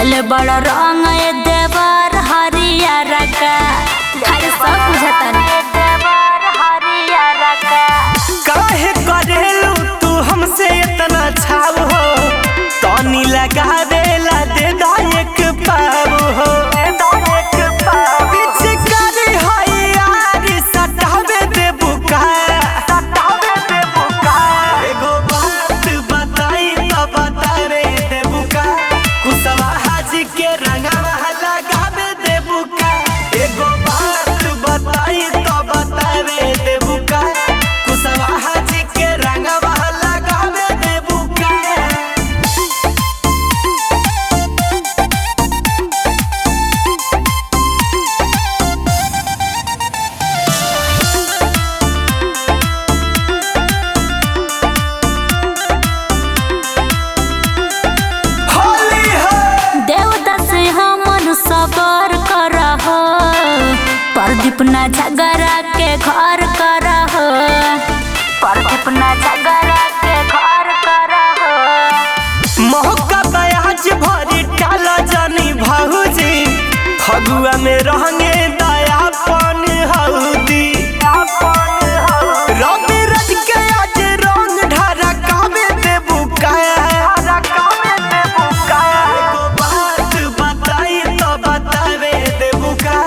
ले बड़ा रंग देवर हरियर का हर सब बुझता काहे करेलू तू हमसे इतना छाव हो तनी लगा देला दे दा एक पाव हो पिचकारी है यार सटावे दे बुका एगो बात बताई तो बतावे दे बुका कुसवा हाजी के रंगवा लगावे दे बुका एगो बात बताई तो बतावे दे बुका कुसवा हाजी के रंगवा लगावे दे बुका सबर करहो प्रदीप ना झगड़ा के घर करहो प्रदीप ना झगड़ा के घर करहो मौका बयाज भरी टाला जानी भाऊजी फगुआ में रहंगे दयापन हौदी रवि रज के आज रंग ढारा कावे दे बुका एगो बात बताई तो बतावे दे बुका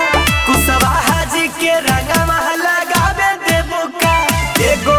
कुसवा हाजी के रंगवा लगावे दे बुका एगो